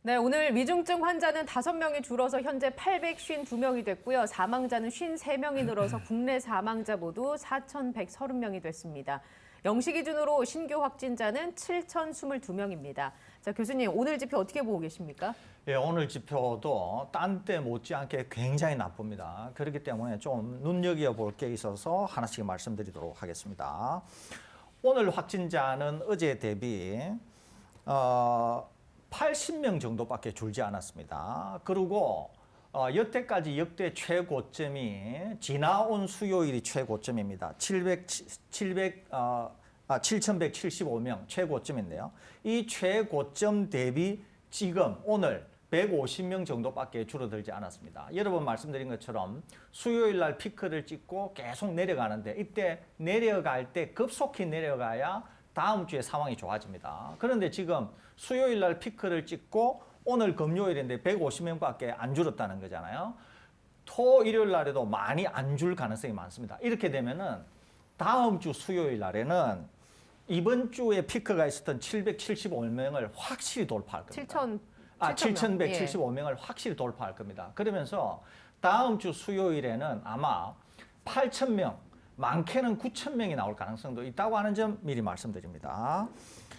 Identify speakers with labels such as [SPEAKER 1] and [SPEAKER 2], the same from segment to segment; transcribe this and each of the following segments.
[SPEAKER 1] 네, 오늘 위중증 환자는 5명이 줄어서 현재 852명이 됐고요. 사망자는 53명이 늘어서 국내 사망자 모두 4,130명이 됐습니다. 0시 기준으로 신규 확진자는 7,022명입니다. 자, 교수님, 오늘 지표 어떻게 보고 계십니까?
[SPEAKER 2] 예, 오늘 지표도 딴 때 못지않게 굉장히 나쁩니다. 그렇기 때문에 좀 눈여겨볼 게 있어서 하나씩 말씀드리도록 하겠습니다. 오늘 확진자는 어제 대비 80명 정도밖에 줄지 않았습니다. 그리고 여태까지 역대 최고점이 지나온 수요일이 최고점입니다. 7,175명 최고점인데요. 이 최고점 대비 지금 오늘 150명 정도밖에 줄어들지 않았습니다. 여러 번 말씀드린 것처럼 수요일 날 피크를 찍고 계속 내려가는데 이때 내려갈 때 급속히 내려가야 다음 주에 상황이 좋아집니다. 그런데 지금 수요일 날 피크를 찍고 오늘 금요일인데 150명밖에 안 줄었다는 거잖아요. 토, 일요일 날에도 많이 안 줄 가능성이 많습니다. 이렇게 되면은 다음 주 수요일 날에는 이번 주에 피크가 있었던 775명을 확실히 돌파할 겁니다. 7,175명을 확실히 돌파할 겁니다. 그러면서 다음 주 수요일에는 아마 8,000명, 많게는 9,000명이 나올 가능성도 있다고 하는 점 미리 말씀드립니다.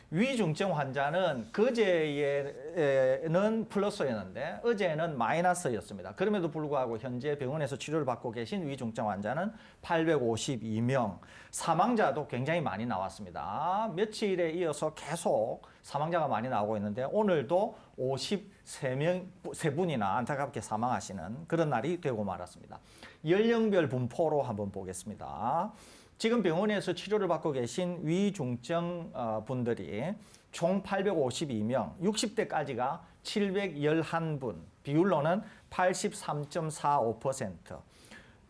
[SPEAKER 2] 위중증 환자는 그제에는 플러스였는데 어제는 마이너스였습니다. 그럼에도 불구하고 현재 병원에서 치료를 받고 계신 위중증 환자는 852명, 사망자도 굉장히 많이 나왔습니다. 며칠에 이어서 계속 사망자가 많이 나오고 있는데 오늘도 53분이나 안타깝게 사망하시는 그런 날이 되고 말았습니다. 연령별 분포로 한번 보겠습니다. 지금 병원에서 치료를 받고 계신 위중증 분들이 총 852명, 60대까지가 711분, 비율로는 83.45%.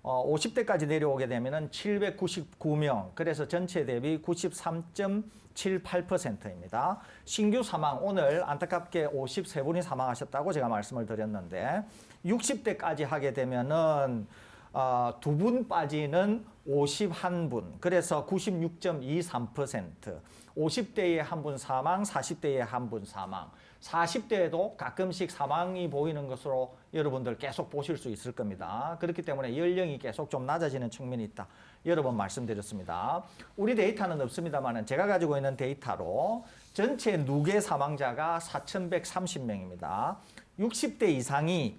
[SPEAKER 2] 50대까지 내려오게 되면 799명, 그래서 전체 대비 93.78%입니다. 신규 사망, 오늘 안타깝게 53분이 사망하셨다고 제가 말씀을 드렸는데 60대까지 하게 되면은 2분 빠지는 51분, 그래서 96.23%, 50대에 한 분 사망, 40대에 한 분 사망, 40대에도 가끔씩 사망이 보이는 것으로 여러분들 계속 보실 수 있을 겁니다. 그렇기 때문에 연령이 계속 좀 낮아지는 측면이 있다. 여러 번 말씀드렸습니다. 우리 데이터는 없습니다만 제가 가지고 있는 데이터로 전체 누계 사망자가 4,130명입니다. 60대 이상이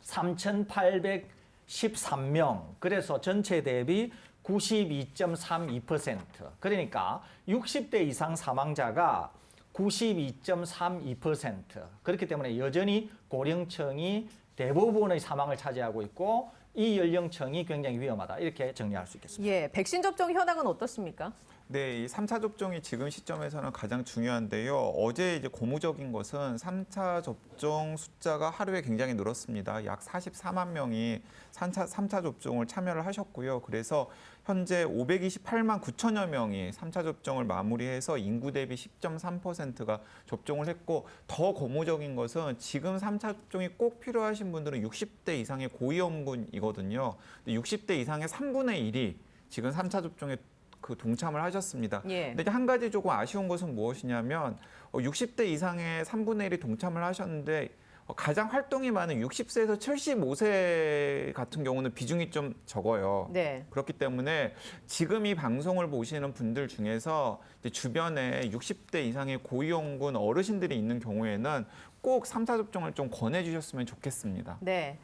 [SPEAKER 2] 3,813명, 그래서 전체 대비 92.32%. 그러니까 60대 이상 사망자가 92.32%. 그렇기 때문에 여전히 고령층이 대부분의 사망을 차지하고 있고 이 연령층이 굉장히 위험하다. 이렇게 정리할 수 있겠습니다.
[SPEAKER 1] 예, 백신 접종 현황은 어떻습니까?
[SPEAKER 3] 네, 이 3차 접종이 지금 시점에서는 가장 중요한데요. 어제 이제 고무적인 것은 3차 접종 숫자가 하루에 굉장히 늘었습니다. 약 44만 명이 3차 접종을 참여를 하셨고요. 그래서 현재 528만 9천여 명이 3차 접종을 마무리해서 인구 대비 10.3%가 접종을 했고, 더 고무적인 것은 지금 3차 접종이 꼭 필요하신 분들은 60대 이상의 고위험군이거든요. 60대 이상의 3분의 1이 지금 3차 접종에 동참을 하셨습니다.
[SPEAKER 1] 예.
[SPEAKER 3] 근데 한 가지 조금 아쉬운 것은 무엇이냐면 60대 이상의 3분의 1이 동참을 하셨는데 가장 활동이 많은 60세에서 75세 같은 경우는 비중이 좀 적어요.
[SPEAKER 1] 네.
[SPEAKER 3] 그렇기 때문에 지금 이 방송을 보시는 분들 중에서 이제 주변에 60대 이상의 고위험군 어르신들이 있는 경우에는 꼭 3차 접종을 좀 권해주셨으면 좋겠습니다.
[SPEAKER 1] 네.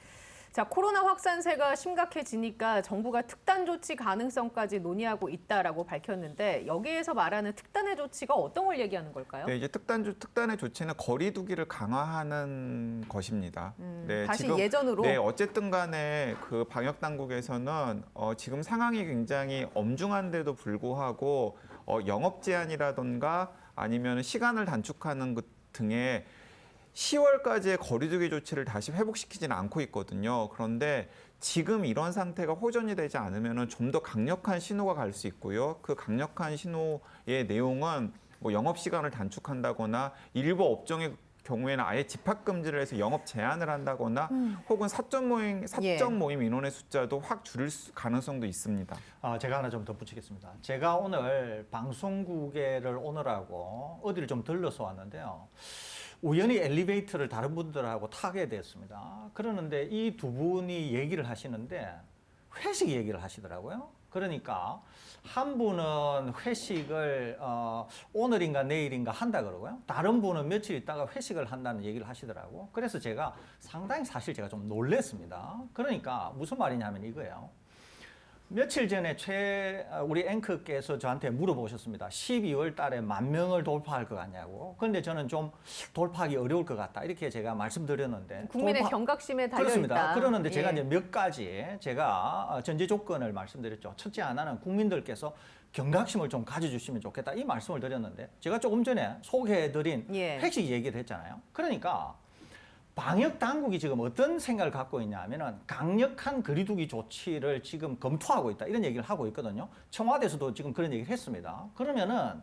[SPEAKER 1] 자, 코로나 확산세가 심각해지니까 정부가 특단 조치 가능성까지 논의하고 있다라고 밝혔는데 여기에서 말하는 특단의 조치가 어떤 걸 얘기하는 걸까요?
[SPEAKER 3] 네, 이제 특단의 조치는 거리 두기를 강화하는 것입니다. 네,
[SPEAKER 1] 다시
[SPEAKER 3] 지금,
[SPEAKER 1] 예전으로?
[SPEAKER 3] 네, 어쨌든 간에 그 방역 당국에서는 지금 상황이 굉장히 엄중한데도 불구하고 영업 제한이라던가 아니면 시간을 단축하는 것 등의 10월까지의 거리두기 조치를 다시 회복시키지는 않고 있거든요. 그런데 지금 이런 상태가 호전이 되지 않으면 좀 더 강력한 신호가 갈 수 있고요. 그 강력한 신호의 내용은 뭐 영업시간을 단축한다거나 일부 업종의 경우에는 아예 집합금지를 해서 영업 제한을 한다거나 혹은 사적 모임 인원의 숫자도 확 줄일 가능성도 있습니다.
[SPEAKER 2] 제가 하나 좀 덧붙이겠습니다. 제가 오늘 방송국에를 오느라고 어디를 좀 들러서 왔는데요. 우연히 엘리베이터를 다른 분들하고 타게 됐습니다. 그러는데 이 두 분이 얘기를 하시는데 회식 얘기를 하시더라고요. 그러니까 한 분은 회식을 오늘인가 내일인가 한다 그러고요. 다른 분은 며칠 있다가 회식을 한다는 얘기를 하시더라고. 그래서 제가 상당히 사실 제가 좀 놀랬습니다. 그러니까 무슨 말이냐면 이거예요. 며칠 전에 우리 앵커께서 저한테 물어보셨습니다. 12월 달에 10,000명을 돌파할 것 같냐고. 그런데 저는 좀 돌파하기 어려울 것 같다. 이렇게 제가 말씀드렸는데.
[SPEAKER 1] 국민의 경각심에 달려있다.
[SPEAKER 2] 그렇습니다. 그러는데 제가
[SPEAKER 1] 예.
[SPEAKER 2] 이제 몇 가지 제가 전제 조건을 말씀드렸죠. 첫째 하나는 국민들께서 경각심을 좀 가져주시면 좋겠다. 이 말씀을 드렸는데 제가 조금 전에 소개해드린
[SPEAKER 1] 예.
[SPEAKER 2] 회식 얘기를 했잖아요. 그러니까 방역 당국이 지금 어떤 생각을 갖고 있냐 하면은 강력한 거리두기 조치를 지금 검토하고 있다. 이런 얘기를 하고 있거든요. 청와대에서도 지금 그런 얘기를 했습니다. 그러면은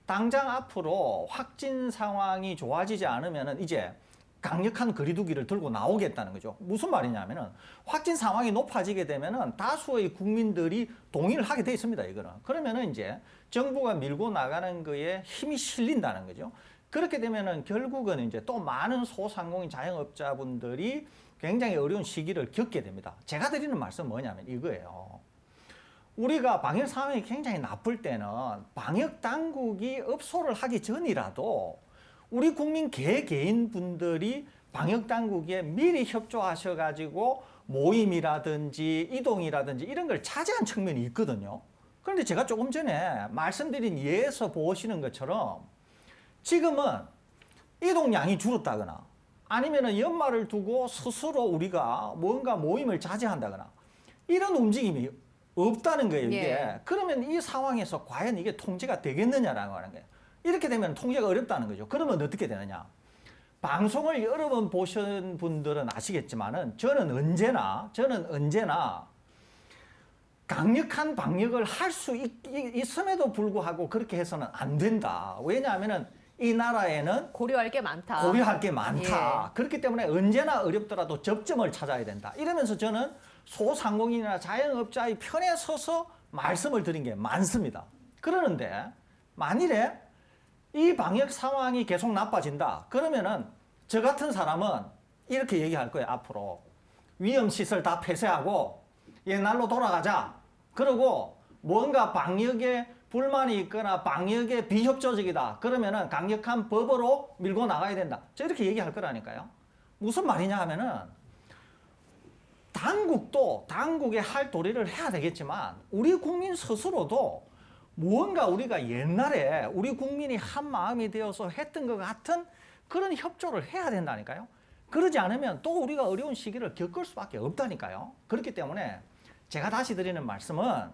[SPEAKER 2] 당장 앞으로 확진 상황이 좋아지지 않으면은 이제 강력한 거리두기를 들고 나오겠다는 거죠. 무슨 말이냐면은 확진 상황이 높아지게 되면은 다수의 국민들이 동의를 하게 돼 있습니다. 이거는. 그러면은 이제 정부가 밀고 나가는 거에 힘이 실린다는 거죠. 그렇게 되면은 결국은 이제 또 많은 소상공인 자영업자분들이 굉장히 어려운 시기를 겪게 됩니다. 제가 드리는 말씀은 뭐냐면 이거예요. 우리가 방역 상황이 굉장히 나쁠 때는 방역 당국이 업소를 하기 전이라도 우리 국민 개개인 분들이 방역 당국에 미리 협조하셔가지고 모임이라든지 이동이라든지 이런 걸 자제한 측면이 있거든요. 그런데 제가 조금 전에 말씀드린 예에서 보시는 것처럼 지금은 이동량이 줄었다거나 아니면은 연말을 두고 스스로 우리가 뭔가 모임을 자제한다거나 이런 움직임이 없다는 거예요, 이게.
[SPEAKER 1] 예.
[SPEAKER 2] 그러면 이 상황에서 과연 이게 통제가 되겠느냐라고 하는 거예요. 이렇게 되면 통제가 어렵다는 거죠. 그러면 어떻게 되느냐? 방송을 여러 번 보신 분들은 아시겠지만은 저는 언제나 강력한 방역을 할 수 있음에도 불구하고 그렇게 해서는 안 된다. 왜냐하면은 이 나라에는
[SPEAKER 1] 고려할 게 많다.
[SPEAKER 2] 고려할 게 많다.
[SPEAKER 1] 예.
[SPEAKER 2] 그렇기 때문에 언제나 어렵더라도 접점을 찾아야 된다. 이러면서 저는 소상공인이나 자영업자의 편에 서서 말씀을 드린 게 많습니다. 그러는데 만일에 이 방역 상황이 계속 나빠진다. 그러면은 저 같은 사람은 이렇게 얘기할 거예요. 앞으로 위험시설 다 폐쇄하고 옛날로 돌아가자. 그리고 뭔가 방역에 불만이 있거나 방역에 비협조적이다. 그러면은 강력한 법으로 밀고 나가야 된다. 저 이렇게 얘기할 거라니까요. 무슨 말이냐 하면은 당국도 당국의 할 도리를 해야 되겠지만 우리 국민 스스로도 무언가 우리가 옛날에 우리 국민이 한 마음이 되어서 했던 것 같은 그런 협조를 해야 된다니까요. 그러지 않으면 또 우리가 어려운 시기를 겪을 수밖에 없다니까요. 그렇기 때문에 제가 다시 드리는 말씀은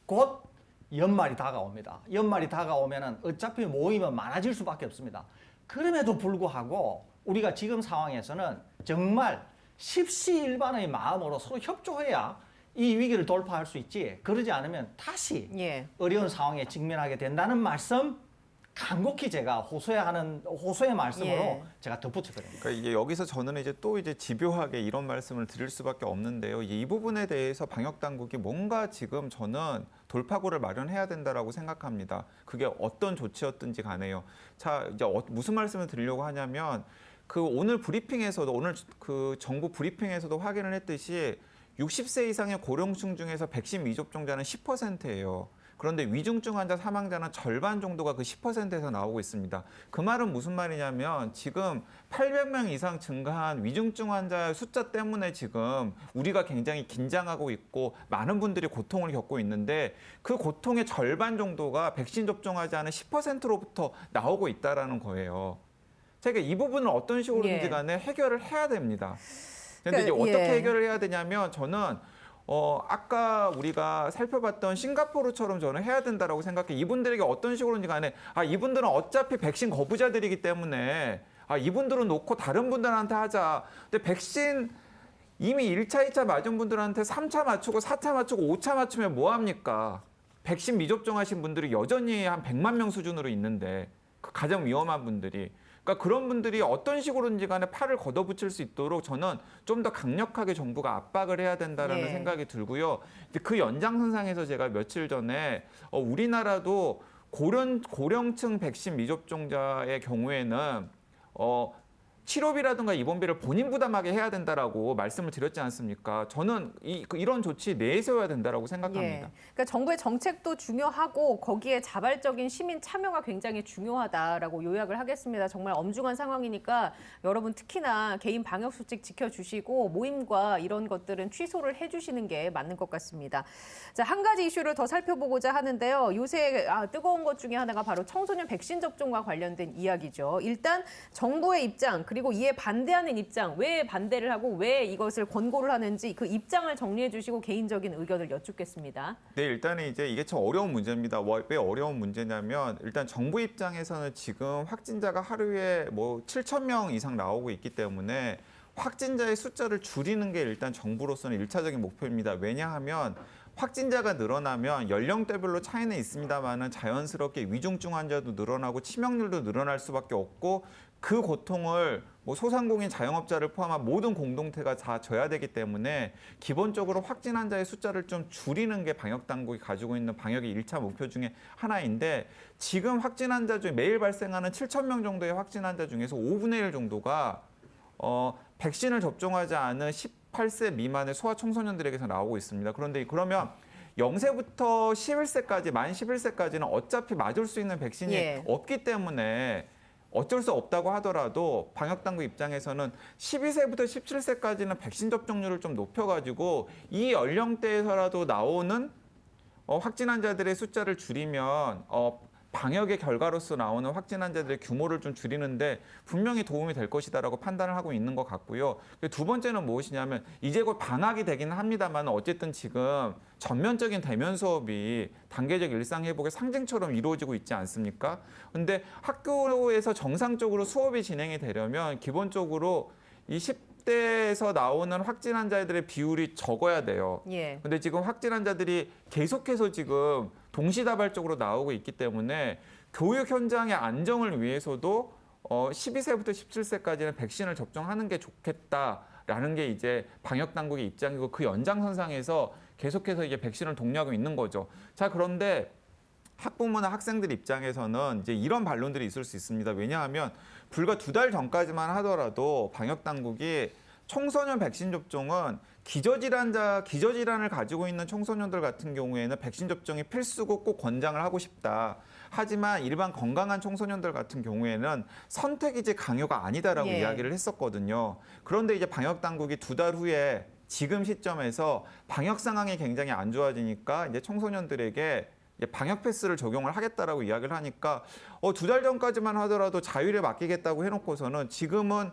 [SPEAKER 2] 곧 연말이 다가옵니다. 연말이 다가오면은 어차피 모임은 많아질 수밖에 없습니다. 그럼에도 불구하고 우리가 지금 상황에서는 정말 십시일반의 마음으로 서로 협조해야 이 위기를 돌파할 수 있지. 그러지 않으면 다시
[SPEAKER 1] 예.
[SPEAKER 2] 어려운 상황에 직면하게 된다는 말씀 간곡히 제가 호소의 말씀으로
[SPEAKER 1] 예.
[SPEAKER 2] 제가 덧붙여 드립니다.
[SPEAKER 3] 그러니까 이게 여기서 저는 이제 또 이제 집요하게 이런 말씀을 드릴 수밖에 없는데요. 이 부분에 대해서 방역 당국이 뭔가 지금 저는 돌파구를 마련해야 된다라고 생각합니다. 그게 어떤 조치였든지 간에요. 자, 이제 무슨 말씀을 드리려고 하냐면 그 오늘 브리핑에서도 오늘 그 정부 브리핑에서도 확인을 했듯이 60세 이상의 고령층 중에서 백신 미접종자는 10%예요. 그런데 위중증 환자 사망자는 절반 정도가 그 10%에서 나오고 있습니다. 그 말은 무슨 말이냐면 지금 800명 이상 증가한 위중증 환자의 숫자 때문에 지금 우리가 굉장히 긴장하고 있고 많은 분들이 고통을 겪고 있는데 그 고통의 절반 정도가 백신 접종하지 않은 10%로부터 나오고 있다라는 거예요. 제가 이 부분을 어떤 식으로든지 간에 해결을 해야 됩니다. 그런데 이제 어떻게 해결을 해야 되냐면 저는 아까 우리가 살펴봤던 싱가포르처럼 저는 해야 된다라고 생각해. 이분들에게 어떤 식으로든지 간에 이분들은 어차피 백신 거부자들이기 때문에 이분들은 놓고 다른 분들한테 하자. 근데 백신 이미 1차, 2차 맞은 분들한테 3차 맞추고 4차 맞추고 5차 맞추면 뭐 합니까? 백신 미접종하신 분들이 여전히 한 100만 명 수준으로 있는데 그 가장 위험한 분들이. 그러니까 그런 분들이 어떤 식으로든지 간에 팔을 걷어붙일 수 있도록 저는 좀 더 강력하게 정부가 압박을 해야 된다라는
[SPEAKER 1] 예.
[SPEAKER 3] 생각이 들고요. 그 연장선상에서 제가 며칠 전에 우리나라도 고령층 백신 미접종자의 경우에는 치료비라든가 입원비를 본인 부담하게 해야 된다라고 말씀을 드렸지 않습니까? 저는 이런 조치 내세워야 된다라고 생각합니다.
[SPEAKER 1] 예. 그러니까 정부의 정책도 중요하고 거기에 자발적인 시민 참여가 굉장히 중요하다라고 요약을 하겠습니다. 정말 엄중한 상황이니까 여러분 특히나 개인 방역 수칙 지켜주시고 모임과 이런 것들은 취소를 해주시는 게 맞는 것 같습니다. 자, 한 가지 이슈를 더 살펴보고자 하는데요. 요새 뜨거운 것 중에 하나가 바로 청소년 백신 접종과 관련된 이야기죠. 일단 정부의 입장 그리고 이에 반대하는 입장, 왜 반대를 하고 왜 이것을 권고를 하는지 그 입장을 정리해 주시고 개인적인 의견을 여쭙겠습니다.
[SPEAKER 3] 네, 일단은 이제 이게 참 어려운 문제입니다. 왜 어려운 문제냐면 일단 정부 입장에서는 지금 확진자가 하루에 뭐 7,000명 이상 나오고 있기 때문에 확진자의 숫자를 줄이는 게 일단 정부로서는 1차적인 목표입니다. 왜냐하면 확진자가 늘어나면 연령대별로 차이는 있습니다만은 자연스럽게 위중증 환자도 늘어나고 치명률도 늘어날 수밖에 없고 그 고통을 뭐 소상공인 자영업자를 포함한 모든 공동체가 다 져야 되기 때문에 기본적으로 확진 환자의 숫자를 좀 줄이는 게 방역 당국이 가지고 있는 방역의 1차 목표 중에 하나인데 지금 확진 환자 중에 매일 발생하는 7,000명 정도의 확진 환자 중에서 5분의 1 정도가 백신을 접종하지 않은 18세 미만의 소아청소년들에게서 나오고 있습니다. 그런데 그러면 0세부터 11세까지, 만 11세까지는 어차피 맞을 수 있는 백신이 없기 때문에 어쩔 수 없다고 하더라도 방역당국 입장에서는 12세부터 17세까지는 백신 접종률을 좀 높여가지고 이 연령대에서라도 나오는 확진 환자들의 숫자를 줄이면 방역의 결과로서 나오는 확진 환자들의 규모를 좀 줄이는데 분명히 도움이 될 것이다라고 판단을 하고 있는 것 같고요. 두 번째는 무엇이냐면 이제 곧 방학이 되긴 합니다만 어쨌든 지금 전면적인 대면 수업이 단계적 일상 회복의 상징처럼 이루어지고 있지 않습니까? 근데 학교에서 정상적으로 수업이 진행이 되려면 기본적으로 이 10대에서 나오는 확진 환자들의 비율이 적어야 돼요. 근데 지금 확진 환자들이 계속해서 지금 동시다발적으로 나오고 있기 때문에 교육 현장의 안정을 위해서도 12세부터 17세까지는 백신을 접종하는 게 좋겠다라는 게 이제 방역 당국의 입장이고 그 연장선상에서 계속해서 이제 백신을 독려하고 있는 거죠. 자, 그런데 학부모나 학생들 입장에서는 이제 이런 반론들이 있을 수 있습니다. 왜냐하면 불과 2달 전까지만 하더라도 방역 당국이 청소년 백신 접종은 기저질환을 가지고 있는 청소년들 같은 경우에는 백신 접종이 필수고 꼭 권장을 하고 싶다. 하지만 일반 건강한 청소년들 같은 경우에는 선택이지 강요가 아니다라고 이야기를 했었거든요. 그런데 이제 방역 당국이 2달 후에 지금 시점에서 방역 상황이 굉장히 안 좋아지니까 이제 청소년들에게 방역 패스를 적용을 하겠다라고 이야기를 하니까 2달 전까지만 하더라도 자율에 맡기겠다고 해놓고서는 지금은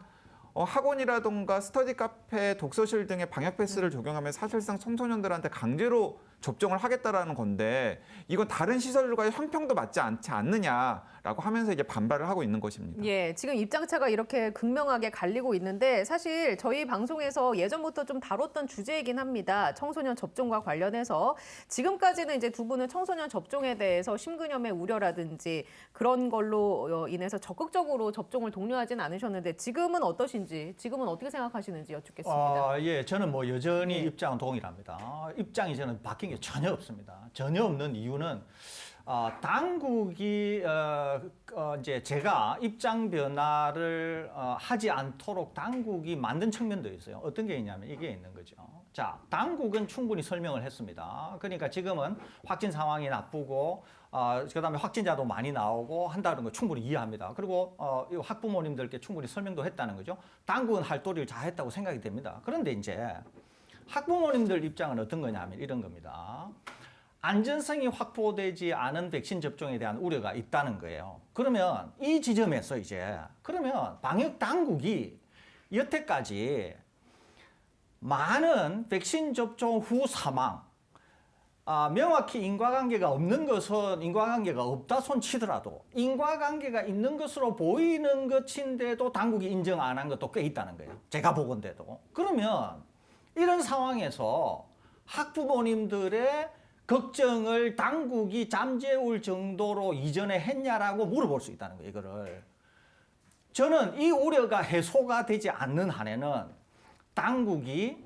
[SPEAKER 3] 학원이라든가 스터디 카페, 독서실 등의 방역 패스를 적용하면 사실상 청소년들한테 강제로 접종을 하겠다라는 건데 이건 다른 시설과의 형평도 맞지 않지 않느냐라고 하면서 이제 반발을 하고 있는 것입니다.
[SPEAKER 1] 예, 지금 입장차가 이렇게 극명하게 갈리고 있는데 사실 저희 방송에서 예전부터 좀 다뤘던 주제이긴 합니다. 청소년 접종과 관련해서 지금까지는 이제 두 분은 청소년 접종에 대해서 심근염의 우려라든지 그런 걸로 인해서 적극적으로 접종을 독려하진 않으셨는데 지금은 어떠신지, 지금은 어떻게 생각하시는지 여쭙겠습니다.
[SPEAKER 2] 예, 저는 뭐 여전히 입장은 동일합니다. 입장이 저는 바뀐 게 전혀 없습니다. 전혀 없는 이유는 당국이 이제 제가 입장 변화를 하지 않도록 당국이 만든 측면도 있어요. 어떤 게 있냐면 이게 있는 거죠. 자, 당국은 충분히 설명을 했습니다. 그러니까 지금은 확진 상황이 나쁘고 그다음에 확진자도 많이 나오고 한다는 거 충분히 이해합니다. 그리고 학부모님들께 충분히 설명도 했다는 거죠. 당국은 할 도리를 다 했다고 생각이 됩니다. 그런데 이제 학부모님들 입장은 어떤 거냐면 이런 겁니다. 안전성이 확보되지 않은 백신 접종에 대한 우려가 있다는 거예요. 그러면 이 지점에서 이제 그러면 방역 당국이 여태까지 많은 백신 접종 후 사망, 명확히 인과관계가 없는 것은 인과관계가 없다 손 치더라도 인과관계가 있는 것으로 보이는 것인데도 당국이 인정 안 한 것도 꽤 있다는 거예요. 제가 보건대도. 그러면 이런 상황에서 학부모님들의 걱정을 당국이 잠재울 정도로 이전에 했냐라고 물어볼 수 있다는 거예요, 이거를. 저는 이 우려가 해소가 되지 않는 한에는 당국이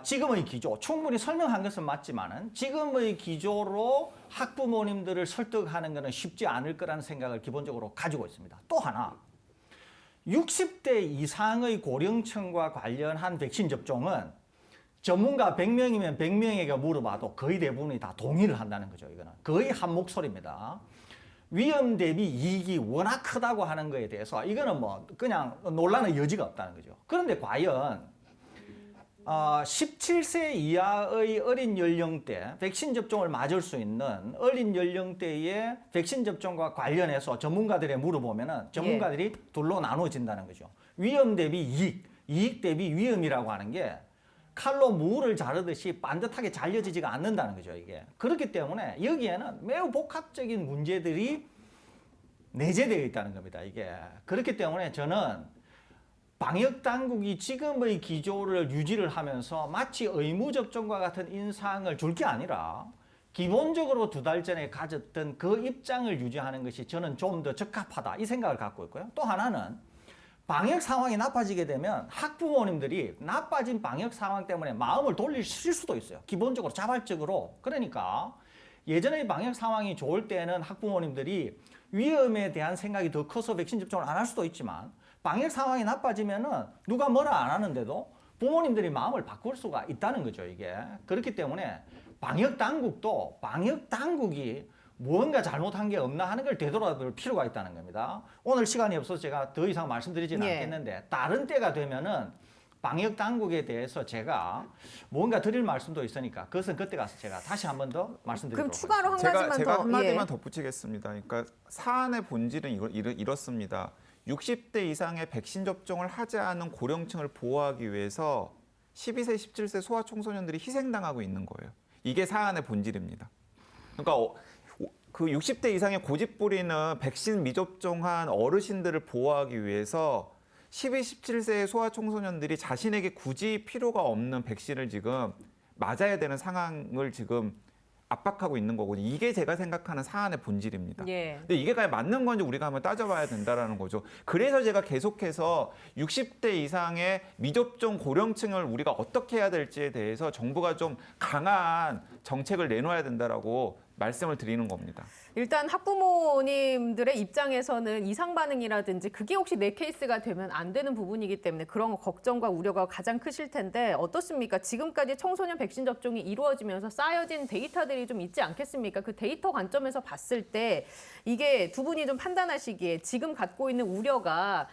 [SPEAKER 2] 지금의 기조, 충분히 설명한 것은 맞지만은 지금의 기조로 학부모님들을 설득하는 것은 쉽지 않을 거라는 생각을 기본적으로 가지고 있습니다. 또 하나, 60대 이상의 고령층과 관련한 백신 접종은 전문가 100명이면 100명에게 물어봐도 거의 대부분이 다 동의를 한다는 거죠. 이거는 거의 한 목소리입니다. 위험 대비 이익이 워낙 크다고 하는 거에 대해서 이거는 뭐 그냥 논란의 여지가 없다는 거죠. 그런데 과연 17세 이하의 어린 연령대 백신 접종을 맞을 수 있는 어린 연령대의 백신 접종과 관련해서 전문가들에 물어보면은 전문가들이 둘로 나눠진다는 거죠. 위험 대비 이익, 이익 대비 위험이라고 하는 게 칼로 무를 자르듯이 반듯하게 잘려지지가 않는다는 거죠, 이게. 그렇기 때문에 여기에는 매우 복합적인 문제들이 내재되어 있다는 겁니다, 이게. 그렇기 때문에 저는 방역 당국이 지금의 기조를 유지를 하면서 마치 의무 접종과 같은 인상을 줄 게 아니라 기본적으로 2달 전에 가졌던 그 입장을 유지하는 것이 저는 좀 더 적합하다, 이 생각을 갖고 있고요. 또 하나는 방역 상황이 나빠지게 되면 학부모님들이 나빠진 방역 상황 때문에 마음을 돌리실 수도 있어요. 기본적으로 자발적으로. 그러니까 예전의 방역 상황이 좋을 때는 학부모님들이 위험에 대한 생각이 더 커서 백신 접종을 안 할 수도 있지만 방역 상황이 나빠지면은 누가 뭐라 안 하는데도 부모님들이 마음을 바꿀 수가 있다는 거죠, 이게. 그렇기 때문에 방역 당국이 무언가 잘못한 게 없나 하는 걸 되돌아볼 필요가 있다는 겁니다. 오늘 시간이 없어서 제가 더 이상 말씀드리지는 않겠는데 다른 때가 되면은 방역 당국에 대해서 제가 뭔가 드릴 말씀도 있으니까 그것은 그때 가서 제가 다시 한 번 더 말씀드리도록
[SPEAKER 1] 그럼 추가로
[SPEAKER 2] 하겠습니다.
[SPEAKER 1] 한 가지만
[SPEAKER 3] 제가
[SPEAKER 1] 더.
[SPEAKER 3] 한마디만 덧붙이겠습니다. 그러니까 사안의 본질은 이렇습니다. 60대 이상의 백신 접종을 하지 않은 고령층을 보호하기 위해서 12세, 17세 소아청소년들이 희생당하고 있는 거예요. 이게 사안의 본질입니다. 그러니까 그 60대 이상의 고집부리는 백신 미접종한 어르신들을 보호하기 위해서 12, 17세의 소아청소년들이 자신에게 굳이 필요가 없는 백신을 지금 맞아야 되는 상황을 지금 압박하고 있는 거거든요. 이게 제가 생각하는 사안의 본질입니다. 근데 이게 과연 맞는 건지 우리가 한번 따져봐야 된다는 거죠. 그래서 제가 계속해서 60대 이상의 미접종 고령층을 우리가 어떻게 해야 될지에 대해서 정부가 좀 강한 정책을 내놓아야 된다라고 말씀을 드리는 겁니다.
[SPEAKER 1] 일단 학부모님들의 입장에서는 이상 반응이라든지 그게 혹시 내 케이스가 되면 안 되는 부분이기 때문에 그런 걱정과 우려가 가장 크실 텐데 어떻습니까? 지금까지 청소년 백신 접종이 이루어지면서 쌓여진 데이터들이 좀 있지 않겠습니까? 그 데이터 관점에서 봤을 때 이게 두 분이 좀 판단하시기에 지금 갖고 있는 우려가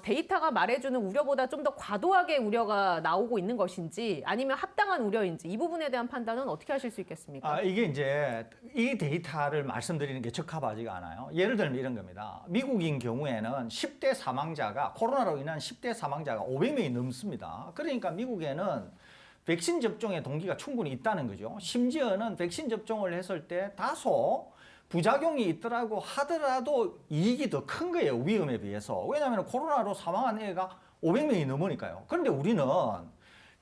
[SPEAKER 1] 데이터가 말해주는 우려보다 좀 더 과도하게 우려가 나오고 있는 것인지 아니면 합당한 우려인지 이 부분에 대한 판단은 어떻게 하실 수 있겠습니까?
[SPEAKER 2] 이게 이제 이 데이터를 말씀드리는 게 적합하지가 않아요. 예를 들면 이런 겁니다. 미국인 경우에는 10대 사망자가 코로나로 인한 10대 사망자가 500명이 넘습니다. 그러니까 미국에는 백신 접종의 동기가 충분히 있다는 거죠. 심지어는 백신 접종을 했을 때 다소 부작용이 있더라고 하더라도 이익이 더 큰 거예요, 위험에 비해서. 왜냐하면 코로나로 사망한 애가 500명이 넘으니까요. 그런데 우리는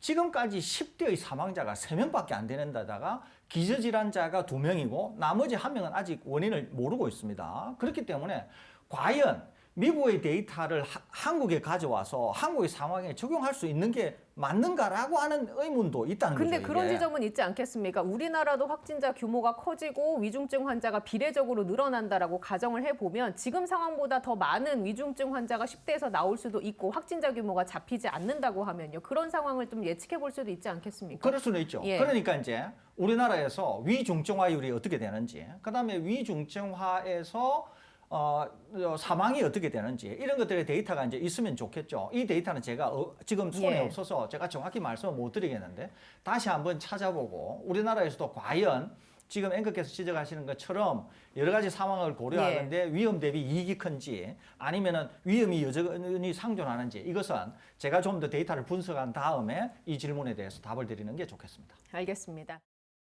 [SPEAKER 2] 지금까지 10대의 사망자가 3명밖에 안 되는 데다가 기저질환자가 2명이고 나머지 1명은 아직 원인을 모르고 있습니다. 그렇기 때문에 과연 미국의 데이터를 한국에 가져와서 한국의 상황에 적용할 수 있는 게 맞는가라고 하는 의문도 있다는 거죠.
[SPEAKER 1] 근데 그런
[SPEAKER 2] 이게.
[SPEAKER 1] 지점은 있지 않겠습니까? 우리나라도 확진자 규모가 커지고 위중증 환자가 비례적으로 늘어난다라고 가정을 해보면 지금 상황보다 더 많은 위중증 환자가 10대에서 나올 수도 있고 확진자 규모가 잡히지 않는다고 하면요. 그런 상황을 좀 예측해 볼 수도 있지 않겠습니까?
[SPEAKER 2] 그럴 수는 있죠. 그러니까 이제 우리나라에서 위중증화율이 어떻게 되는지, 그다음에 위중증화에서 사망이 어떻게 되는지 이런 것들의 데이터가 이제 있으면 좋겠죠. 이 데이터는 제가 지금 손에 없어서 제가 정확히 말씀을 못 드리겠는데 다시 한번 찾아보고 우리나라에서도 과연 지금 앵커께서 지적하시는 것처럼 여러 가지 상황을 고려하는데 위험 대비 이익이 큰지 아니면은 위험이 여전히 상존하는지 이것은 제가 좀 더 데이터를 분석한 다음에 이 질문에 대해서 답을 드리는 게 좋겠습니다.
[SPEAKER 1] 알겠습니다.